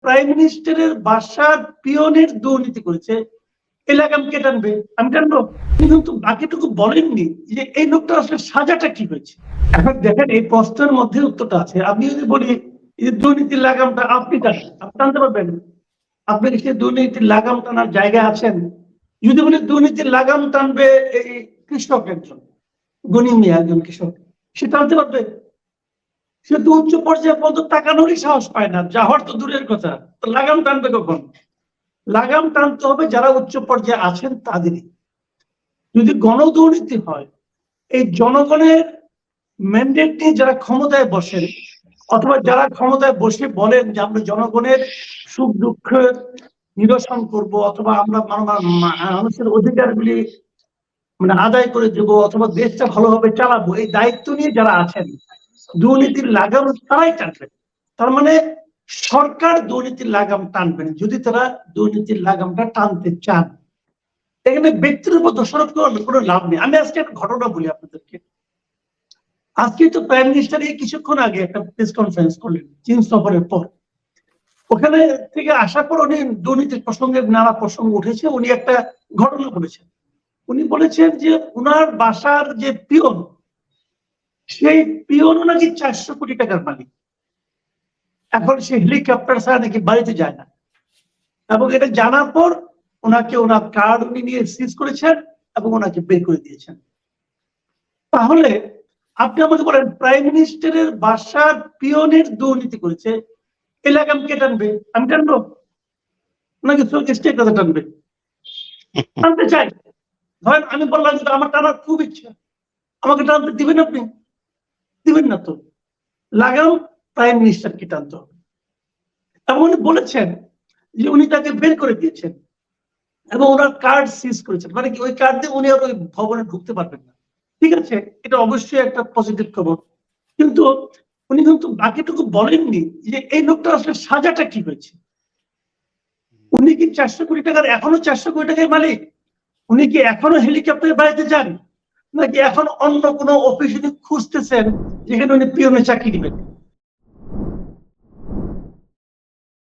Prime মিনিস্টারের বাসার পিয়নের দুর্নীতি করেছে, এই লাগাম কে টানবে? আমি টানবো? কিন্তু বাকিটুকু বলেননি যে এই লোকটা আসলে সাজাটা কি হয়েছে। এখন দেখেন এই প্রশ্নের মধ্যে উত্তরটা আছে। আমি যদি বলি যে দুর্নীতির লাগামটা আপনি টানতে পারবেন? আপনি কি সেই দুর্নীতির লাগাম টানার জায়গায় আছেন? যদি বলি দুর্নীতির লাগাম টানবে এই কৃষক একজন, গনি মিয়া একজন কৃষক, সে টানতে পারবে? সে তো উচ্চ পর্যায়ে পর্যন্ত তাকানোরই সাহস পায় না, যাওয়ার তো দূরের কথা, তো লাগাম টানবে কখন? লাগাম টানতে হবে যারা উচ্চ পর্যায়ে আছেন তাদেরই। যদি গণদুর্নীতি হয়, এই জনগণের ম্যান্ডেট নিয়ে যারা ক্ষমতায় বসেন অথবা যারা ক্ষমতায় বসে বলেন যে আমরা জনগণের সুখ দুঃখের নিরসন করব অথবা আমরা মানুষের অধিকারগুলি আদায় করে দেবো অথবা দেশটা ভালোভাবে চালাবো, এই দায়িত্ব নিয়ে যারা আছেন দুর্নীতির লাগাম তারাই টানবেন। তার মানে সরকার দুর্নীতির লাগাম টানবেন যদি তারা দুর্নীতির লাগামটা টানতে চান। এখানে ব্যক্তির উপর দোষারোপ করার কোনো লাভ নেই। আমি আজকে একটা ঘটনা বলি আপনাদেরকে। আজকে তো প্রাইম মিনিস্টার কিছুক্ষণ আগে একটা প্রেস কনফারেন্স করলেন চীন সফরের পর। ওখানে থেকে আসার পর উনি দুর্নীতির প্রসঙ্গে নানা প্রসঙ্গ উঠেছে, উনি একটা ঘটনা বলেছেন। উনি বলেছেন যে উনার বাসার যে পিয়ন, সেই পিয়নও নাকি 400 কোটি টাকার মালিক। এখন সে হেলিকপ্টার ছাড়া নাকি বাড়িতে যায় না, এবং এটা জানার পর ওনাকে ওনার কার্ড উনি নিয়ে সিজ করেছেন এবং ওনাকে বের করে দিয়েছেন। তাহলে আপনি আমাকে বলেন প্রাইম মিনিস্টারের বাসার পিয়নের দুর্নীতি করেছে, এই লাগাম কে টানবে? আমি টানবো? ওনাকে স্টেট কথা টানবে? টানতে চাই। ধরেন আমি বললাম যে আমার টানার খুব ইচ্ছা, আমাকে টানতে দিবেন? আপনি দিবেন না তো। লাগাম প্রাইম মিনিস্টারকে টানতে হবে। এবং উনি বলেছেন যে উনি তাকে বের করে দিয়েছেন এবং ওনার কার্ড সিজ করেছেন, মানে কি ওই কার্ড দিয়ে উনি আর ওই ভবনে ঢুকতে পারবেন না। ঠিক আছে, এটা অবশ্যই একটা পজিটিভ খবর, কিন্তু উনি কিন্তু বাকিটুকু বলেননি যে এই লোকটা আসলে সাজাটা কি হয়েছে। উনি কি 400 কোটি টাকার এখনো 400 কোটি টাকার মালিক? উনি কি এখনো হেলিকপ্টারে বাড়িতে যান, নাকি এখন অন্য কোনো অফিস উনি খুঁজতেছেন যেখানে উনি পিয়নের চাকরি দিবেন?